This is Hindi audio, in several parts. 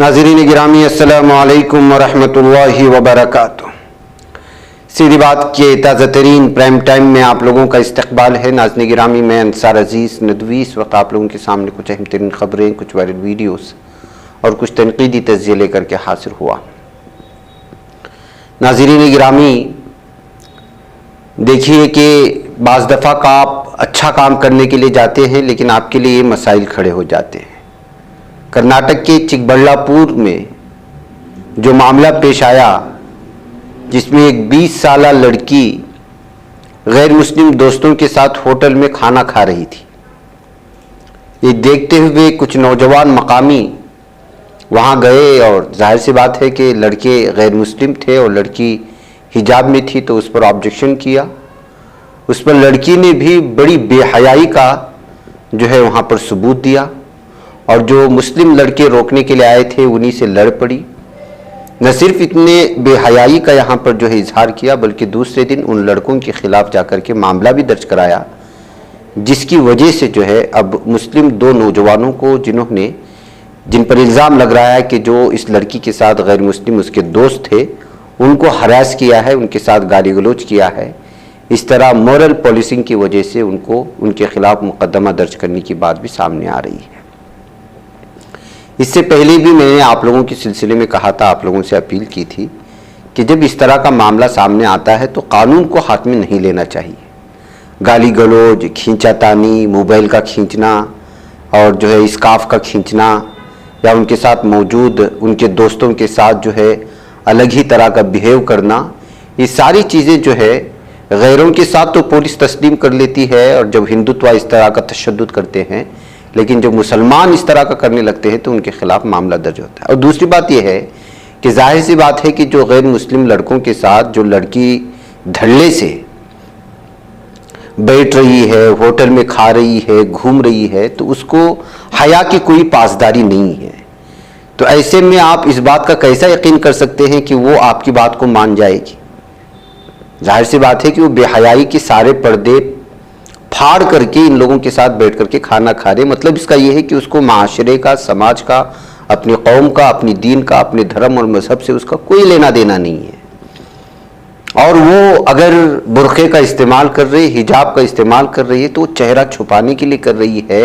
नाज़रीन गिरामी अस्सलामु अलैकुम वरहमतुल्लाहि वबरकातुह। सीधी बात के ताज़ा तरीन प्राइम टाइम में आप लोगों का इस्तकबाल है। नाज़रीन गिरामी, मैं अंसार अजीज़ नदवी इस वक्त आप लोगों के सामने कुछ अहम तरीन ख़बरें, कुछ वायरल वीडियोस और कुछ तनकीदी तज़्ज़िये लेकर के हासिल हुआ। नाज़रीन गिरामी, देखिए कि बाज़ दफ़ा का आप अच्छा काम करने के लिए जाते हैं लेकिन आपके लिए ये मसाइल खड़े हो जाते हैं। कर्नाटक के चिकबल्लापुर में जो मामला पेश आया जिसमें एक 20 साल लड़की गैर मुस्लिम दोस्तों के साथ होटल में खाना खा रही थी, ये देखते हुए कुछ नौजवान मकामी वहाँ गए और जाहिर सी बात है कि लड़के गैर मुस्लिम थे और लड़की हिजाब में थी, तो उस पर ऑब्जेक्शन किया। उस पर लड़की ने भी बड़ी बेहयाई का जो है वहाँ पर सबूत दिया और जो मुस्लिम लड़के रोकने के लिए आए थे उन्हीं से लड़ पड़ी। न सिर्फ इतने बेहयाई का यहाँ पर जो है इजहार किया बल्कि दूसरे दिन उन लड़कों के खिलाफ जाकर के मामला भी दर्ज कराया, जिसकी वजह से जो है अब मुस्लिम दो नौजवानों को जिन पर इल्ज़ाम लग रहा है कि जो इस लड़की के साथ गैर मुस्लिम उसके दोस्त थे उनको हरास किया है, उनके साथ गाली गलौज किया है। इस तरह मॉरल पॉलिसिंग की वजह से उनके खिलाफ मुकदमा दर्ज करने की बात भी सामने आ रही है। इससे पहले भी मैंने आप लोगों के सिलसिले में कहा था, आप लोगों से अपील की थी कि जब इस तरह का मामला सामने आता है तो कानून को हाथ में नहीं लेना चाहिए। गाली गलौज, खींचातानी, मोबाइल का खींचना और जो है स्कार्फ का खींचना या उनके साथ मौजूद उनके दोस्तों के साथ जो है अलग ही तरह का बिहेव करना, ये सारी चीज़ें जो है गैरों के साथ तो पुलिस तस्लीम कर लेती है और जब हिंदुत्व इस तरह का तशद्दुद करते हैं, लेकिन जब मुसलमान इस तरह का करने लगते हैं तो उनके खिलाफ मामला दर्ज होता है। और दूसरी बात यह है कि जाहिर सी बात है कि जो गैर मुस्लिम लड़कों के साथ जो लड़की धड़ल्ले से बैठ रही है, होटल में खा रही है, घूम रही है, तो उसको हया की कोई पासदारी नहीं है। तो ऐसे में आप इस बात का कैसा यकीन कर सकते हैं कि वो आपकी बात को मान जाएगी? जाहिर सी बात है कि वो बेहयाई के सारे पर्दे फाड़ करके इन लोगों के साथ बैठ करके खाना खा रहे। मतलब इसका यह है कि उसको माशरे का, समाज का, अपनी कौम का, अपनी दीन का, अपने धर्म और मजहब से उसका कोई लेना देना नहीं है। और वो अगर बुरखे का इस्तेमाल कर रही, हिजाब का इस्तेमाल कर रही है तो चेहरा छुपाने के लिए कर रही है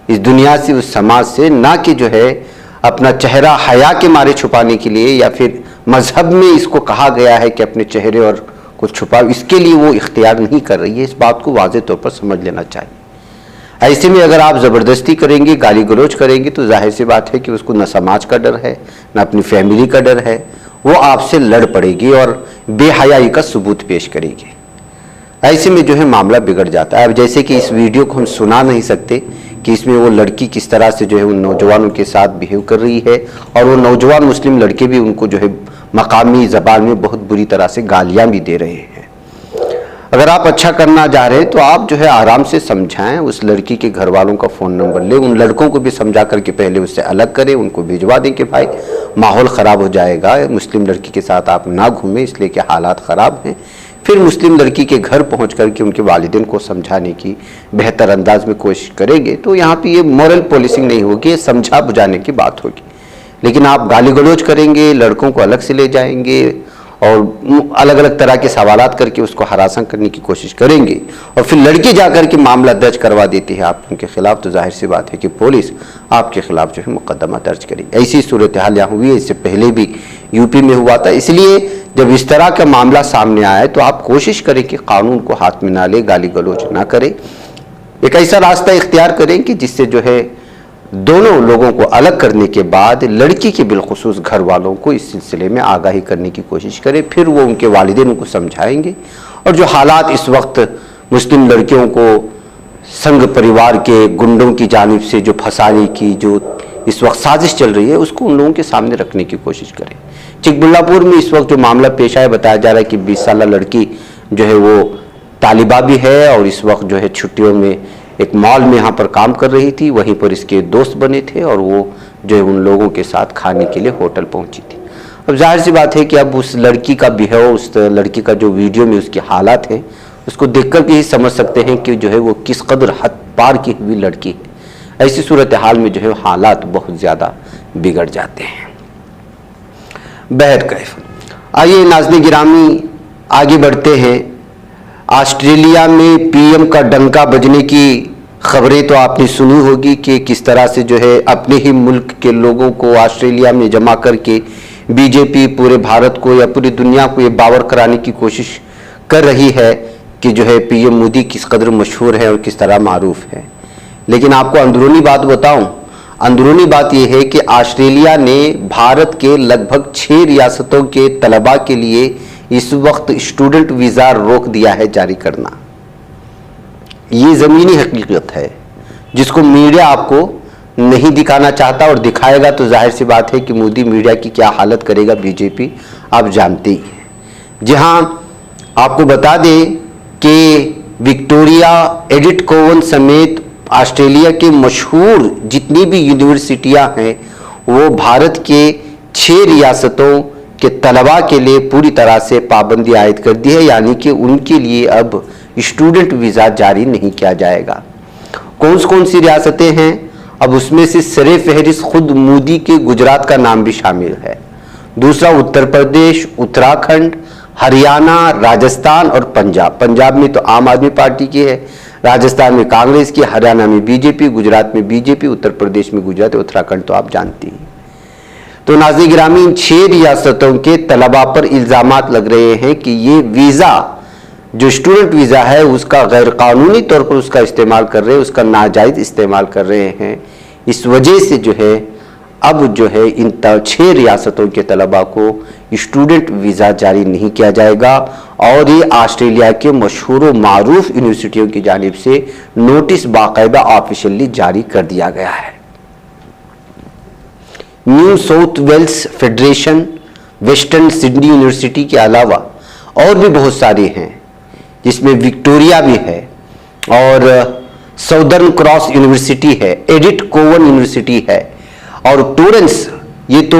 इस दुनिया से, उस समाज से, ना कि जो है अपना चेहरा हया के मारे छुपाने के लिए, या फिर मजहब में इसको कहा गया है कि अपने चेहरे और को छुपाओ, इसके लिए वो इख्तियार नहीं कर रही है। इस बात को वाज़े तौर पर समझ लेना चाहिए। ऐसे में अगर आप ज़बरदस्ती करेंगे, गाली गलौज करेंगे, तो जाहिर सी बात है कि उसको न समाज का डर है, न अपनी फैमिली का डर है, वो आपसे लड़ पड़ेगी और बेहयाई का सबूत पेश करेगी। ऐसे में जो है मामला बिगड़ जाता है। अब जैसे कि इस वीडियो को हम सुना नहीं सकते कि इसमें वो लड़की किस तरह से जो है उन नौजवानों के साथ बिहेव कर रही है और वो नौजवान मुस्लिम लड़के भी उनको जो है मकामी ज़बान में बहुत बुरी तरह से गालियाँ भी दे रहे हैं। अगर आप अच्छा करना चाह रहे हैं तो आप जो है आराम से समझाएं, उस लड़की के घर वालों का फ़ोन नंबर लें, उन लड़कों को भी समझा करके पहले उससे अलग करें, उनको भिजवा दें कि भाई माहौल ख़राब हो जाएगा, मुस्लिम लड़की के साथ आप ना घूमें इसलिए कि हालात ख़राब हैं। फिर मुस्लिम लड़की के घर पहुंच करके उनके वालिदैन को समझाने की बेहतर अंदाज में कोशिश करेंगे तो यहाँ पे ये मॉरल पॉलिसिंग नहीं होगी, ये समझा बुझाने की बात होगी। लेकिन आप गाली गलौज करेंगे, लड़कों को अलग से ले जाएंगे और अलग अलग तरह के सवालात करके उसको हरासा करने की कोशिश करेंगे और फिर लड़की जाकर के मामला दर्ज करवा देती है आप उनके खिलाफ, तो जाहिर सी बात है कि पुलिस आपके खिलाफ जो है मुकदमा दर्ज करेगी। ऐसी सूरत हाल यहाँ हुई है, इससे पहले भी यूपी में हुआ था। इसलिए जब इस तरह का मामला सामने आए तो आप कोशिश करें कि कानून को हाथ में ना ले, गाली गलौज ना करें, एक ऐसा रास्ता इख्तियार करें कि जिससे जो है दोनों लोगों को अलग करने के बाद लड़की के बिलखुसूस घर वालों को इस सिलसिले में आगाही करने की कोशिश करें। फिर वो उनके वालिदैन को समझाएंगे और जो हालात इस वक्त मुस्लिम लड़कियों को संघ परिवार के गुंडों की जानिब से जो फंसाने की जो इस वक्त साजिश चल रही है उसको उन लोगों के सामने रखने की कोशिश करें। चिकबल्लापुर में इस वक्त जो मामला पेश आया, बताया जा रहा है कि 20 साल लड़की जो है वो तालिबा भी है और इस वक्त जो है छुट्टियों में एक मॉल में यहाँ पर काम कर रही थी, वहीं पर इसके दोस्त बने थे और वो जो है उन लोगों के साथ खाने के लिए होटल पहुँची थी। अब जाहिर सी बात है कि अब उस लड़की का बिहेव, उस लड़की का जो वीडियो में उसके हालात हैं उसको देख कर के ही समझ सकते हैं कि जो है वो किस कदर हद पार की हुई लड़की है। ऐसी सूरत हाल में जो है हालात बहुत ज़्यादा बिगड़ जाते हैं। बहरकैफ, आइए नाज़रीन गिरामी आगे बढ़ते हैं। ऑस्ट्रेलिया में पीएम का डंका बजने की खबरें तो आपने सुनी होगी कि किस तरह से जो है अपने ही मुल्क के लोगों को ऑस्ट्रेलिया में जमा करके बीजेपी पूरे भारत को या पूरी दुनिया को ये बावर कराने की कोशिश कर रही है कि जो है पीएम मोदी किस कदर मशहूर है और किस तरह मारूफ है। लेकिन आपको अंदरूनी बात बताऊं, अंदरूनी बात यह है कि ऑस्ट्रेलिया ने भारत के लगभग 6 रियासतों के तलबा के लिए इस वक्त स्टूडेंट वीज़ा रोक दिया है जारी करना। ये ज़मीनी हकीकत है जिसको मीडिया आपको नहीं दिखाना चाहता, और दिखाएगा तो जाहिर सी बात है कि मोदी मीडिया की क्या हालत करेगा बीजेपी आप जानते ही हैं। जहां आपको बता दें कि विक्टोरिया, एडिथ कोवन समेत ऑस्ट्रेलिया के मशहूर जितनी भी यूनिवर्सिटियां हैं वो भारत के 6 रियासतों के तलबा के लिए पूरी तरह से पाबंदी आयद कर दी है, यानी कि उनके लिए अब स्टूडेंट वीज़ा जारी नहीं किया जाएगा। कौन सी रियासतें हैं? अब उसमें से सरे फहरिस्त खुद मोदी के गुजरात का नाम भी शामिल है। दूसरा उत्तर प्रदेश, उत्तराखंड, हरियाणा, राजस्थान और पंजाब। पंजाब में तो आम आदमी पार्टी की है, राजस्थान में कांग्रेस की, हरियाणा में बीजेपी, गुजरात में बीजेपी, उत्तर प्रदेश में गुजरात, उत्तराखंड तो आप जानती हैं। तो नाज़रीन गिरामी, 6 रियासतों के तलबा पर इल्ज़ामात लग रहे हैं कि ये वीज़ा जो स्टूडेंट वीज़ा है उसका गैर कानूनी तौर पर उसका इस्तेमाल कर रहे हैं, उसका नाजायज़ इस्तेमाल कर रहे हैं। इस वजह से जो है अब जो है इन 6 रियासतों के तलबा को स्टूडेंट वीज़ा जारी नहीं किया जाएगा, और ये ऑस्ट्रेलिया के मशहूर व मारूफ यूनिवर्सिटियों की जानिब से नोटिस बाकायदा ऑफिशियली जारी कर दिया गया है। New South Wales federation, western Sydney university के अलावा और भी बहुत सारे हैं, जिसमें विक्टोरिया भी है और साउदर्न क्रॉस यूनिवर्सिटी है, एडिथ कोवन यूनिवर्सिटी है और टोरेंस, ये तो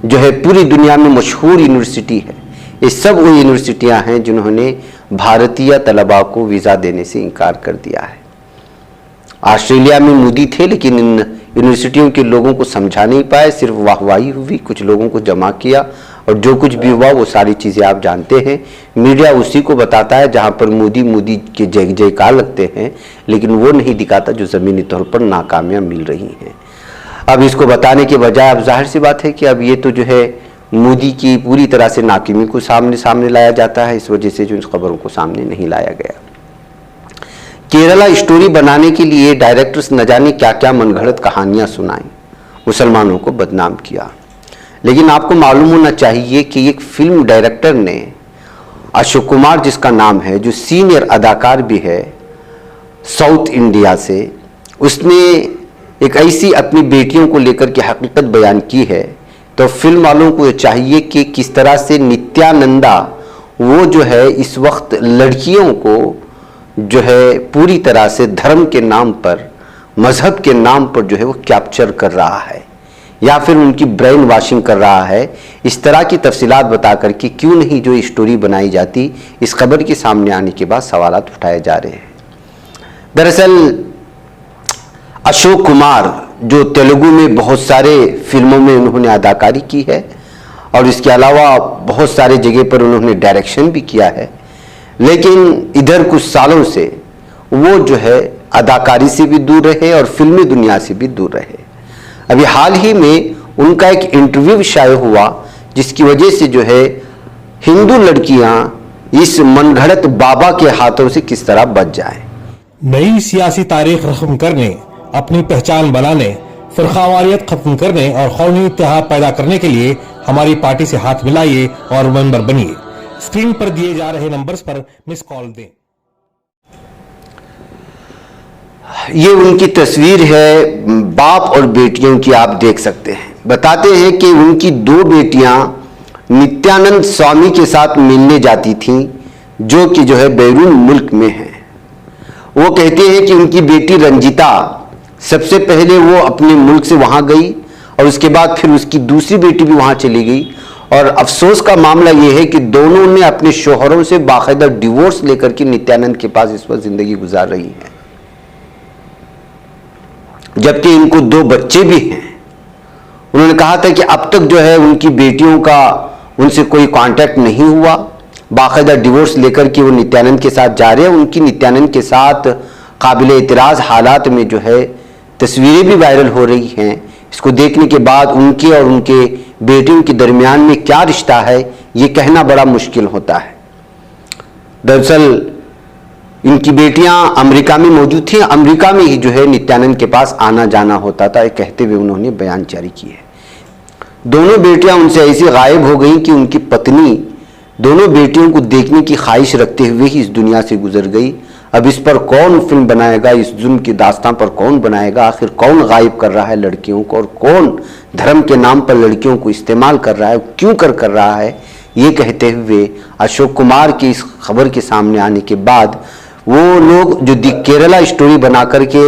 जो है पूरी दुनिया में मशहूर यूनिवर्सिटी है। ये सब वो यूनिवर्सिटियां हैं जिन्होंने भारतीय तलबा को वीज़ा देने से इनकार कर दिया है। ऑस्ट्रेलिया में मोदी थे लेकिन इन यूनिवर्सिटियों के लोगों को समझा नहीं पाए, सिर्फ वाहवाही हुई, कुछ लोगों को जमा किया और जो कुछ भी हुआ वो सारी चीज़ें आप जानते हैं। मीडिया उसी को बताता है जहां पर मोदी मोदी के जय जयकार लगते हैं, लेकिन वो नहीं दिखाता जो ज़मीनी तौर पर नाकामियाँ मिल रही हैं। अब इसको बताने के बजाय अब जाहिर सी बात है कि अब ये तो जो है मोदी की पूरी तरह से नाकामी को सामने लाया जाता है, इस वजह से जो इन खबरों को सामने नहीं लाया गया। केरला स्टोरी बनाने के लिए डायरेक्टर्स न जाने क्या क्या मनगढ़ंत कहानियां सुनाई, मुसलमानों को बदनाम किया। लेकिन आपको मालूम होना चाहिए कि एक फिल्म डायरेक्टर ने, अशोक कुमार जिसका नाम है, जो सीनियर अदाकार भी है साउथ इंडिया से, उसने एक ऐसी अपनी बेटियों को लेकर के हकीकत बयान की है। तो फिल्म वालों को चाहिए कि किस तरह से नित्यानंदा वो जो है इस वक्त लड़कियों को जो है पूरी तरह से धर्म के नाम पर, मजहब के नाम पर जो है वो कैप्चर कर रहा है या फिर उनकी ब्रेन वॉशिंग कर रहा है। इस तरह की तफसीलात बता करके क्यों नहीं जो स्टोरी बनाई जाती, इस खबर के सामने आने के बाद सवालात उठाए जा रहे हैं। दरअसल अशोक कुमार जो तेलुगु में बहुत सारे फिल्मों में उन्होंने अदाकारी की है और इसके अलावा बहुत सारे जगह पर उन्होंने डायरेक्शन भी किया है, लेकिन इधर कुछ सालों से वो जो है अदाकारी से भी दूर रहे और फिल्मी दुनिया से भी दूर रहे। अभी हाल ही में उनका एक इंटरव्यू भी शाये हुआ जिसकी वजह से जो है हिंदू लड़कियां इस मनगढ़ंत बाबा के हाथों से किस तरह बच जाएं। नई सियासी तारीख रस्म करने, अपनी पहचान बनाने, फिरकावारियत खत्म करने और कौमी इत्तेहाद पैदा करने के लिए हमारी पार्टी से हाथ मिलाइए और मेंबर बनिए। स्क्रीन पर दिए जा रहे नंबर्स पर मिस कॉल दें। ये उनकी तस्वीर है बाप और बेटियों की, आप देख सकते हैं। बताते हैं कि उनकी 2 बेटियां नित्यानंद स्वामी के साथ मिलने जाती थीं जो कि जो है बैरून मुल्क में है। वो कहते हैं कि उनकी बेटी रंजिता सबसे पहले वो अपने मुल्क से वहां गई और उसके बाद फिर उसकी दूसरी बेटी भी वहां चली गई, और अफसोस का मामला यह है कि दोनों ने अपने शोहरों से बाकायदा डिवोर्स लेकर के नित्यानंद के पास इस वक्त जिंदगी गुजार रही है। जबकि इनको 2 बच्चे भी हैं। उन्होंने कहा था कि अब तक जो है उनकी बेटियों का उनसे कोई कांटेक्ट नहीं हुआ, बाकायदा डिवोर्स लेकर के वो नित्यानंद के साथ जा रहे हैं। उनकी नित्यानंद के साथ काबिल एतराज़ हालात में जो है तस्वीरें भी वायरल हो रही हैं। इसको देखने के बाद उनके और उनके बेटियों के दरमियान में क्या रिश्ता है ये कहना बड़ा मुश्किल होता है। दरअसल इनकी बेटियां अमेरिका में मौजूद थी, अमेरिका में ही जो है नित्यानंद के पास आना जाना होता था, कहते हुए उन्होंने बयान जारी किए। दोनों बेटियां उनसे ऐसी गायब हो गई कि उनकी पत्नी दोनों बेटियों को देखने की ख्वाहिश रखते हुए ही इस दुनिया से गुजर गई। अब इस पर कौन फिल्म बनाएगा, इस जुल्म की दास्तां पर कौन बनाएगा, आखिर कौन गायब कर रहा है लड़कियों को और कौन धर्म के नाम पर लड़कियों को इस्तेमाल कर रहा है, क्यों कर रहा है, ये कहते हुए अशोक कुमार की इस खबर के सामने आने के बाद वो लोग जो दी केरला स्टोरी बना करके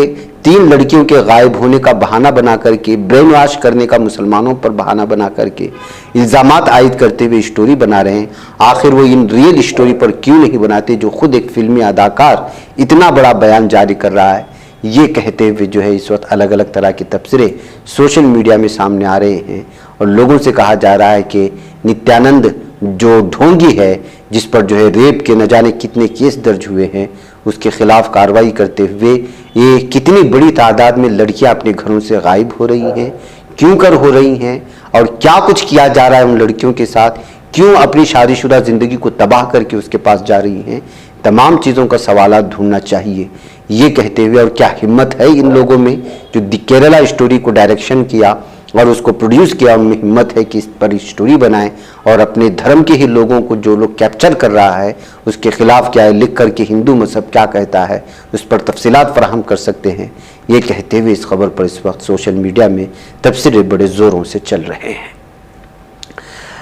3 लड़कियों के गायब होने का बहाना बना करके, ब्रेन वॉश करने का मुसलमानों पर बहाना बना करके इल्ज़ामात आयद करते हुए स्टोरी बना रहे हैं, आखिर वो इन रियल स्टोरी पर क्यों नहीं बनाते जो खुद एक फिल्मी अदाकार इतना बड़ा बयान जारी कर रहा है। ये कहते हुए जो है इस वक्त अलग अलग तरह के तबसरे सोशल मीडिया में सामने आ रहे हैं और लोगों से कहा जा रहा है कि नित्यानंद जो ढोंगी है, जिस पर जो है रेप के न जाने कितने केस दर्ज हुए हैं, उसके खिलाफ कार्रवाई करते हुए ये कितनी बड़ी तादाद में लड़कियां अपने घरों से गायब हो रही हैं, क्यों कर हो रही हैं और क्या कुछ किया जा रहा है उन लड़कियों के साथ, क्यों अपनी शादीशुदा ज़िंदगी को तबाह करके उसके पास जा रही हैं, तमाम चीज़ों का सवालात ढूंढना चाहिए। ये कहते हुए और क्या हिम्मत है इन लोगों में जो दी केरला स्टोरी को डायरेक्शन किया और उसको प्रोड्यूस किया, उनमें हिम्मत है कि इस पर स्टोरी बनाएं और अपने धर्म के ही लोगों को जो लोग कैप्चर कर रहा है उसके खिलाफ क्या है लिख करके हिंदू मजहब क्या कहता है उस पर तफसीलात फराहम कर सकते हैं। ये कहते हुए इस खबर पर इस वक्त सोशल मीडिया में तबसरे बड़े ज़ोरों से चल रहे हैं।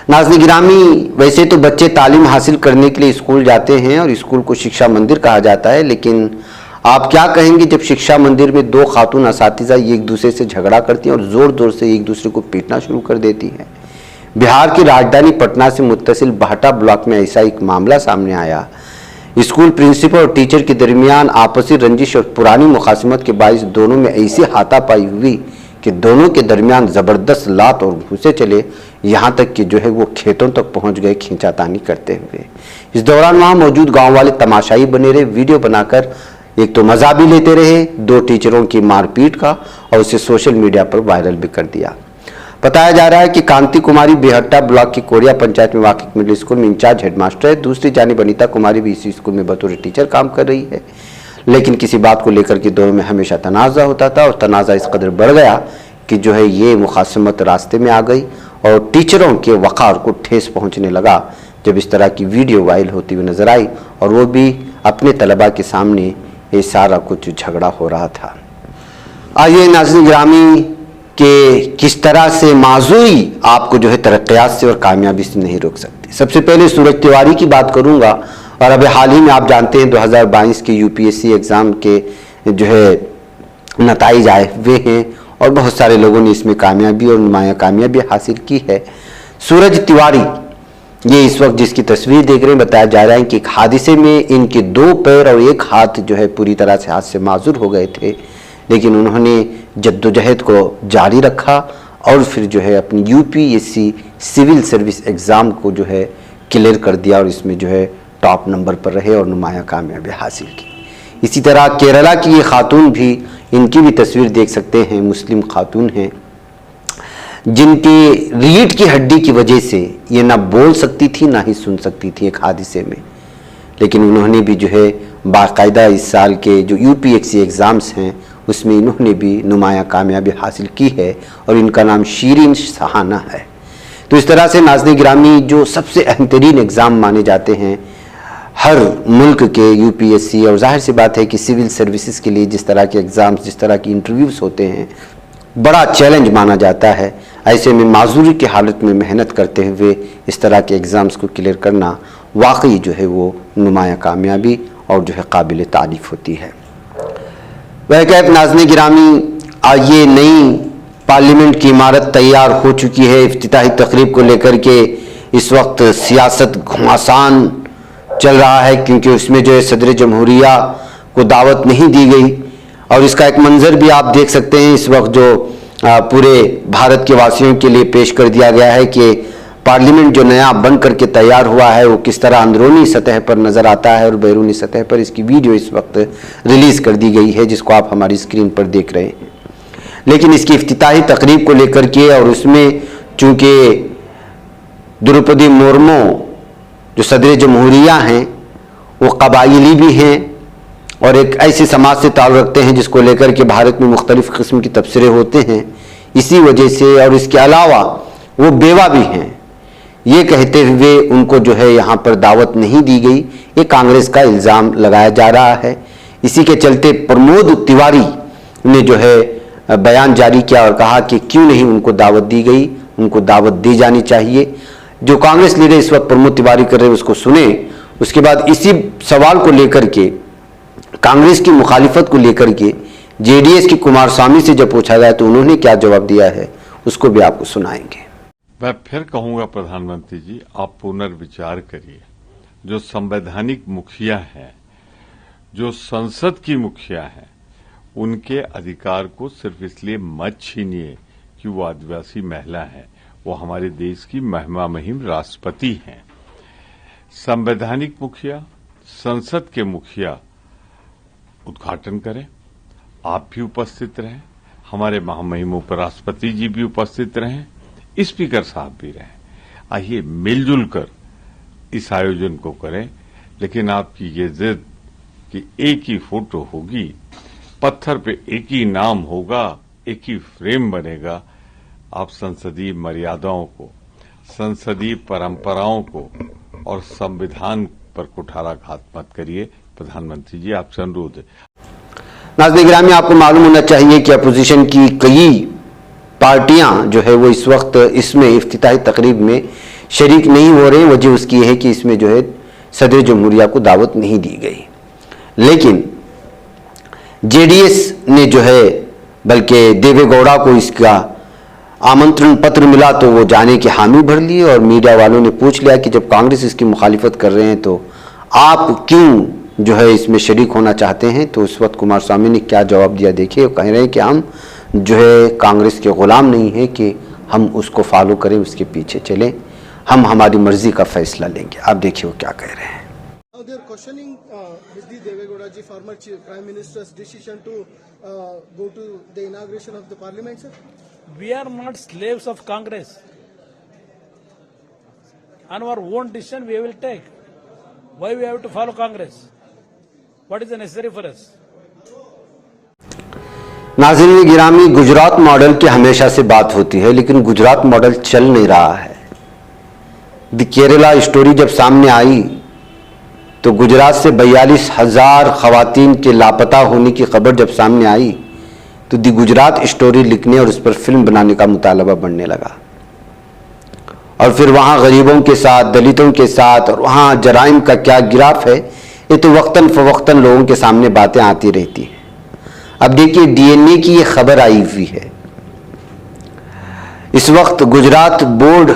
नाज़रीन गिरामी, वैसे तो बच्चे तालीम हासिल करने के लिए स्कूल जाते हैं और स्कूल को शिक्षा मंदिर कहा जाता है, लेकिन आप क्या कहेंगे जब शिक्षा मंदिर में 2 खातून असातिज़ा एक दूसरे से झगड़ा करती हैं और ज़ोर ज़ोर से एक दूसरे को पीटना शुरू कर देती हैं। बिहार की राजधानी पटना से मुत्तसिल भाटा ब्लॉक में ऐसा एक मामला सामने आया। स्कूल प्रिंसिपल और टीचर के दरमियान आपसी रंजिश और पुरानी मुखासिमत के बायस दोनों में ऐसी हाथापाई हुई कि दोनों के दरमियान ज़बरदस्त लात और घूंसे चले, यहाँ तक कि जो है वो खेतों तक पहुँच गए खींचातानी करते हुए। इस दौरान वहाँ मौजूद गाँव वाले तमाशाई बने रहे, वीडियो बनाकर एक तो मज़ा भी लेते रहे 2 टीचरों की मारपीट का और उसे सोशल मीडिया पर वायरल भी कर दिया। बताया जा रहा है कि कांति कुमारी बेहट्टा ब्लॉक की कोरिया पंचायत में वाक़िफ़ मिडिल स्कूल में इंचार्ज हेडमास्टर है। दूसरी जानिब अनीता कुमारी भी इसी स्कूल में बतौर टीचर काम कर रही है, लेकिन किसी बात को लेकर के दोनों में हमेशा तनाज़ा होता था और तनाज़ा इस कदर बढ़ गया कि जो है ये मुखासमत रास्ते में आ गई और टीचरों के वक़ार को ठेस पहुँचने लगा जब इस तरह की वीडियो वायरल होती हुई नजर आई और वो भी अपने तलबा के सामने ये सारा कुछ झगड़ा हो रहा था। आइए नाज़रीन गिरामी कि किस तरह से माजूई आपको जो है तरक्यात से और कामयाबी से नहीं रोक सकती। सबसे पहले सूरज तिवारी की बात करूंगा और अभी हाल ही में आप जानते हैं 2022 के यूपीएससी एग्ज़ाम के जो है नताइज आए हुए हैं और बहुत सारे लोगों ने इसमें कामयाबी और नुमाया कामयाबी हासिल की है। सूरज तिवारी ये इस वक्त जिसकी तस्वीर देख रहे हैं, बताया जा रहा है कि एक हादसे में इनके 2 पैर और 1 हाथ जो है पूरी तरह से हाथ से माजूर हो गए थे, लेकिन उन्होंने जद्दोजहद को जारी रखा और फिर जो है अपनी यूपीएससी सिविल सर्विस एग्ज़ाम को जो है क्लियर कर दिया और इसमें जो है टॉप नंबर पर रहे और नुमाया कामयाबी हासिल की। इसी तरह केरला की ये खातून भी, इनकी भी तस्वीर देख सकते हैं, मुस्लिम खातून हैं जिनकी रीढ़ की हड्डी की वजह से ये ना बोल सकती थी ना ही सुन सकती थी एक हादसे में, लेकिन उन्होंने भी जो है बाकायदा इस साल के जो यूपीएससी एग्ज़ाम्स हैं उसमें इन्होंने भी नुमाया कामयाबी हासिल की है और इनका नाम शीरीन सहाना है। तो इस तरह से नाज़रीन गिरामी जो सबसे अहम तरीन एग्ज़ाम माने जाते हैं हर मुल्क के यूपीएससी, और जाहिर सी बात है कि सिविल सर्विसेज के लिए जिस तरह के एग्ज़ाम्स, जिस तरह की इंटरव्यूज़ होते हैं बड़ा चैलेंज माना जाता है। ऐसे में माजूरी की हालत में मेहनत करते हुए इस तरह के एग्ज़ाम्स को क्लियर करना वाकई जो है वो नुमाया कामयाबी और जो है काबिल तारीफ़ होती है। वह कहते नाज़रीन गिरामी, ये नई पार्लियामेंट की इमारत तैयार हो चुकी है। इफ्तिताही तकरीब को लेकर के इस वक्त सियासत घमासान चल रहा है क्योंकि उसमें जो है सदर जमहूरिया को दावत नहीं दी गई और इसका एक मंजर भी आप देख सकते हैं इस वक्त जो पूरे भारत के वासियों के लिए पेश कर दिया गया है कि पार्लियामेंट जो नया बन करके तैयार हुआ है वो किस तरह अंदरूनी सतह पर नजर आता है और बैरूनी सतह पर। इसकी वीडियो इस वक्त रिलीज कर दी गई है जिसको आप हमारी स्क्रीन पर देख रहे हैं। लेकिन इसकी इफ्तिताही तकरीब को लेकर के और उसमें चूंकि द्रौपदी मुर्मू जो सदर जमहूरिया हैं वो कबायली भी हैं और एक ऐसे समाज से ताल्लुक़ रखते हैं जिसको लेकर के भारत में मुख्तलिफ किस्म की तबसरे होते हैं। इसी वजह से और इसके अलावा वो बेवा भी हैं, ये कहते हुए उनको जो है यहाँ पर दावत नहीं दी गई, ये कांग्रेस का इल्ज़ाम लगाया जा रहा है। इसी के चलते प्रमोद तिवारी ने जो है बयान जारी किया और कहा कि क्यों नहीं उनको दावत दी गई, उनको दावत दी जानी चाहिए। जो कांग्रेस लीडर इस वक्त प्रमोद तिवारी कर रहे हैं उसको सुने। उसके बाद इसी सवाल को लेकर के कांग्रेस की मुखालिफत को लेकर के जेडीएस की कुमारस्वामी से जब पूछा गया तो उन्होंने क्या जवाब दिया है उसको भी आपको सुनाएंगे। मैं फिर कहूंगा प्रधानमंत्री जी, आप पुनर्विचार करिए। जो संवैधानिक मुखिया हैं, जो संसद की मुखिया हैं, उनके अधिकार को सिर्फ इसलिए मत छीनिए कि वो आदिवासी महिला है। वो हमारे देश की महिमा मुहिम राष्ट्रपति हैं। संवैधानिक मुखिया, संसद के मुखिया उद्घाटन करें, आप भी उपस्थित रहें, हमारे महामहिम उपराष्ट्रपति जी भी उपस्थित रहें, स्पीकर साहब भी रहें। आइए मिलजुल कर इस आयोजन को करें। लेकिन आपकी ये जिद कि एक ही फोटो होगी, पत्थर पे एक ही नाम होगा, एक ही फ्रेम बनेगा, आप संसदीय मर्यादाओं को, संसदीय परंपराओं को और संविधान पर कुठाराघात मत करिए। प्रधानमंत्री जी आपसे अनुरोध है। नाज़रीन गिरामी, आपको मालूम होना चाहिए कि अपोजिशन की कई पार्टियां जो है वो इस वक्त इसमें इफ्तिताही तकरीब में शरीक नहीं हो रहे हैं। वजह उसकी है कि इसमें जो है सदर जमहूरिया को दावत नहीं दी गई। लेकिन जेडीएस ने जो है बल्कि देवेगौड़ा को इसका आमंत्रण पत्र मिला तो वो जाने की हामी भर ली और मीडिया वालों ने पूछ लिया कि जब कांग्रेस इसकी मुखालिफत कर रहे हैं तो आप क्यों जो है इसमें शरीक होना चाहते हैं। तो उस वक्त कुमारस्वामी ने क्या जवाब दिया, देखिए। वो कह रहे हैं कि हम जो है कांग्रेस के गुलाम नहीं है कि हम उसको फॉलो करें, उसके पीछे चलें, हम हमारी मर्जी का फैसला लेंगे। आप देखिए वो क्या कह रहे हैं। Now they are questioning Mr. Devegowda ji, former Prime Minister's decision to go to the inauguration of the Parliament, sir. We are not slaves of Congress. On our own decision we will take. Why we have to follow Congress? What is necessary for us? नाज़रीन गिरामी, गुजरात मॉडल की हमेशा से बात होती है लेकिन गुजरात मॉडल चल नहीं रहा है। द केरला स्टोरी जब सामने आई तो गुजरात से 42,000 खवातीन के लापता होने की खबर जब सामने आई तो दी गुजरात स्टोरी लिखने और उस पर फिल्म बनाने का मुतालबा बढ़ने लगा। और फिर वहाँ गरीबों के साथ, दलितों के साथ और वहाँ जराइम का क्या गिराफ है, ये तो वक्तन फवक्तन लोगों के सामने बातें आती रहती हैं। अब देखिए डीएनए की ये खबर आई हुई है। इस वक्त गुजरात बोर्ड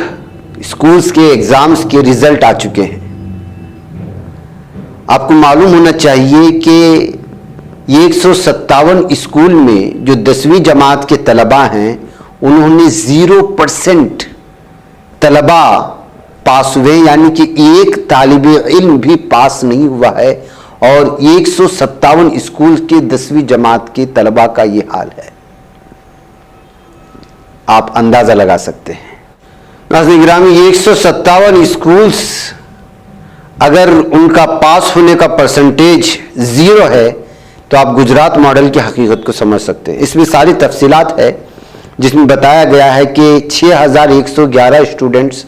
स्कूल्स के एग्जाम्स के रिजल्ट आ चुके हैं। आपको मालूम होना चाहिए कि ये 157 स्कूल में जो 10वीं जमात के तलबा हैं उन्होंने 0% तलबा पास हुए, यानी कि एक तालिब इल्म भी पास नहीं हुआ है। और 157 स्कूल के 10वीं जमात के तलबा का ये हाल है। आप अंदाजा लगा सकते हैं। नाज़रीन गिरामी, 157 स्कूल्स अगर उनका पास होने का परसेंटेज 0 है तो आप गुजरात मॉडल की हकीकत को समझ सकते हैं। इसमें सारी तफसीलात है जिसमें बताया गया है कि 6,111 स्टूडेंट्स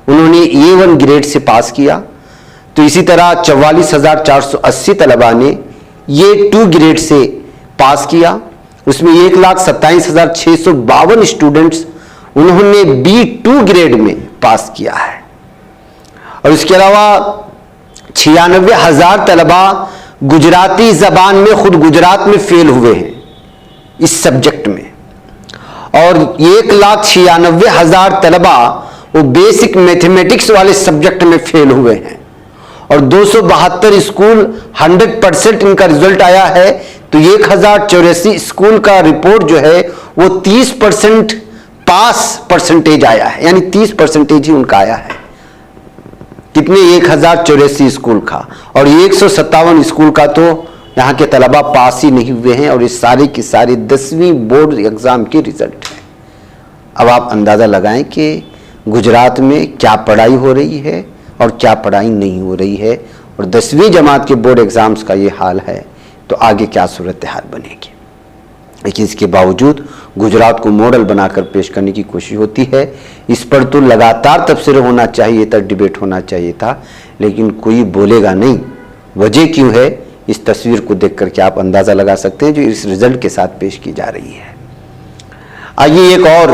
उन्होंने A1 ग्रेड से पास किया। तो इसी तरह 44,480 तलबा ने A2 ग्रेड से पास किया। उसमें 1,27,652 स्टूडेंट्स उन्होंने B2 ग्रेड में पास किया है। और इसके अलावा 96,000 तलबा गुजराती जबान में खुद गुजरात में फेल हुए हैं इस सब्जेक्ट में। और 1,96,000 तलबा वो बेसिक मैथमेटिक्स वाले सब्जेक्ट में फेल हुए हैं। और 272 स्कूल 100% इनका रिजल्ट आया है, तो 1084 स्कूल का रिपोर्ट जो है वो 30% पास परसेंटेज आया है, यानी 30% ही उनका आया है। कितने? 1084 स्कूल का, और 157 स्कूल का तो यहाँ के तलबा पास ही नहीं हुए हैं, और ये सारे की सारी 10वीं बोर्ड एग्जाम के रिजल्ट है। अब आप अंदाजा लगाएं कि गुजरात में क्या पढ़ाई हो रही है और क्या पढ़ाई नहीं हो रही है, और 10वीं जमात के बोर्ड एग्जाम्स का ये हाल है, तो आगे क्या सूरत हाल बनेगी। लेकिन इसके बावजूद गुजरात को मॉडल बनाकर पेश करने की कोशिश होती है। इस पर तो लगातार तबसरे होना चाहिए था, डिबेट होना चाहिए था, लेकिन कोई बोलेगा नहीं। वजह क्यों है? इस तस्वीर को देख करके आप अंदाजा लगा सकते हैं जो इस रिजल्ट के साथ पेश की जा रही है। आइए एक और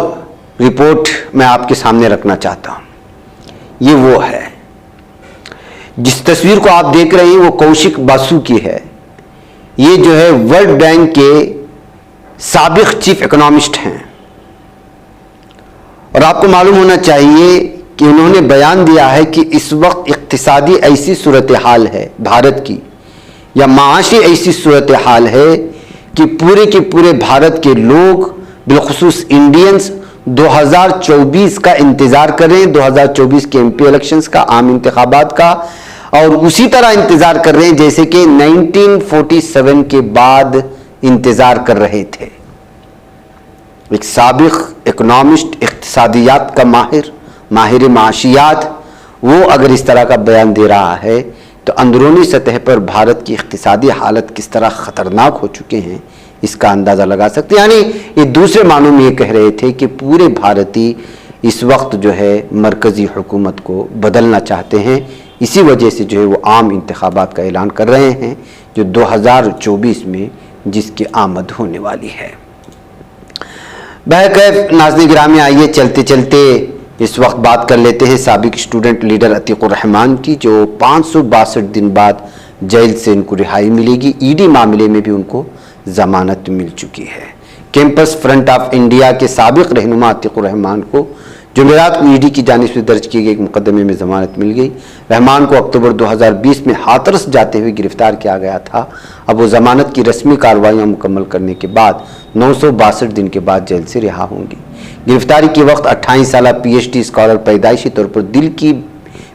रिपोर्ट मैं आपके सामने रखना चाहता हूं। ये वो है, जिस तस्वीर को आप देख रहे हैं वो कौशिक बासु की है। ये जो है वर्ल्ड बैंक के साबिक चीफ इकोनॉमिस्ट हैं, और आपको मालूम होना चाहिए कि उन्होंने बयान दिया है कि इस वक्त इक्तिसादी ऐसी सूरत हाल है भारत की, या माशी ऐसी सूरत हाल है कि पूरे के पूरे भारत के लोग, बिलखुसूस इंडियंस, 2024 का इंतजार करें, 2024 के एमपी इलेक्शंस का, आम इंतखाबात का, और उसी तरह इंतजार कर रहे हैं जैसे कि 1947 के बाद इंतजार कर रहे थे। एक साबिक इकोनॉमिस्ट, इक्तिसादियात का माहिर माशियात, वो अगर इस तरह का बयान दे रहा है तो अंदरूनी सतह पर भारत की इक्तिसादी हालत किस तरह खतरनाक हो चुके हैं इसका अंदाजा लगा सकते हैं। यानी ये दूसरे मानों में ये कह रहे थे कि पूरे भारतीय इस वक्त जो है मरकजी हुकूमत को बदलना चाहते हैं, इसी वजह से जो है वो आम इंतखाबात का ऐलान कर रहे हैं जो 2024 में जिसकी आमद होने वाली है। बहरकैफ नाज़रीन गिरामी, आइए चलते चलते इस वक्त बात कर लेते हैं साबिक स्टूडेंट लीडर अतीकुर रहमान की, जो 562 दिन बाद जेल से इनको रिहाई मिलेगी। ईडी मामले में भी उनको जमानत मिल चुकी है। कैंपस फ्रंट ऑफ इंडिया के साबिक रहनुमा अतीकुर रहमान को जुमेरात को ईडी की जानिब से दर्ज किए गए एक मुकदमे में जमानत मिल गई। रहमान को अक्टूबर 2020 में हाथरस जाते हुए गिरफ्तार किया गया था। अब वो जमानत की रस्मी कार्रवाइयाँ मुकम्मल करने के बाद 962 दिन के बाद जेल से रिहा होंगी। गिरफ्तारी के वक्त 28 साल PhD स्कॉलर पैदाइशी तौर पर दिल की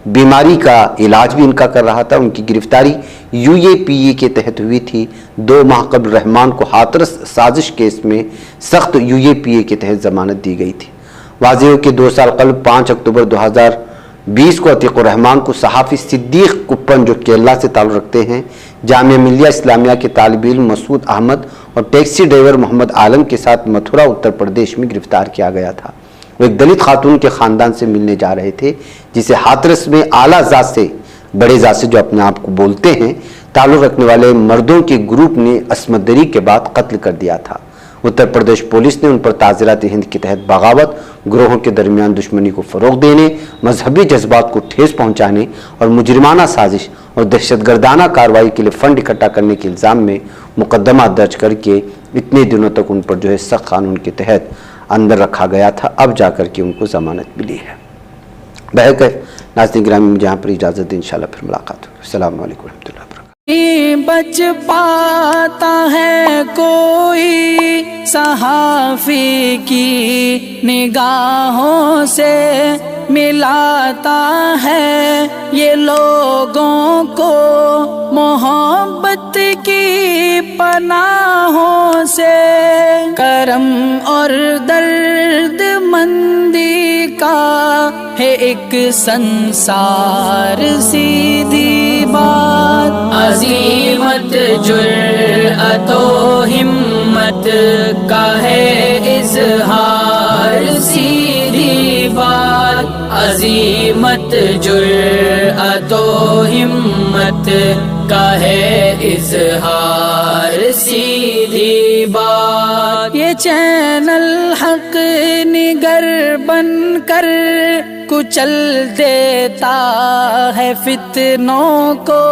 बीमारी का इलाज भी इनका कर रहा था। उनकी गिरफ्तारी UAPA के तहत हुई थी। 2 माह कबल रहमान को हाथरस साजिश केस में सख्त UAPA के तहत जमानत दी गई थी। वाज़ेह हो कि 2 साल कबल 5 अक्टूबर 2020 को अतीकुर रहमान को सहाफ़ी सिद्दीक कुप्पन, जो केरला से ताल्लुक़ रखते हैं, जामिया मिल्लिया इस्लामिया के तालिब इल्म मसूद अहमद और टैक्सी ड्राइवर मोहम्मद आलम के साथ मथुरा उत्तर प्रदेश में गिरफ्तार किया गया था। वो एक दलित खातून के ख़ानदान से मिलने जा रहे थे, जिसे हाथरस में आला ज़ात से, बड़े ज़ात से जो अपने आप को बोलते हैं, ताल्लुक़ रखने वाले मर्दों के ग्रुप ने असमत दरी के बाद कत्ल कर दिया था। उत्तर प्रदेश पुलिस ने उन पर ताज़ीरात हिंद के तहत बगावत, ग्रोहों के दरमियान दुश्मनी को फ़रोग़ देने, मजहबी जज्बात को ठेस पहुँचाने और मुजरिमाना साजिश और दहशतगर्दाना कार्रवाई के लिए फ़ंड इकट्ठा करने के इल्ज़ाम में मुकदमा दर्ज करके इतने दिनों तक उन पर जो है सख्त कानून के तहत अंदर रखा गया था। अब जाकर के उनको ज़मानत मिली है। बहरकैफ नाज़रीन गिरामी, मुझे यहाँ पर इजाज़त दें, इंशाअल्लाह फिर मुलाकात होगी। अस्सलामु अलैकुम रहमतुल्लाहि व बरकातुहू। बच पाता है कोई सहाफ़ी की निगाहों से, मिलाता है ये लोगों को मोहब्बत की पनाहों से। करम और दर्द मंदी का है एक संसार, सीधी बात। अज़ीमत जुर्अतो हिम्मत का है इज़हार, सीधी बात। अज़ीमत जुर्अतो हिम्मत का है इज़हार, सीधी बात। ये चैनल हक निगर बनकर कुचल देता है फितनों को।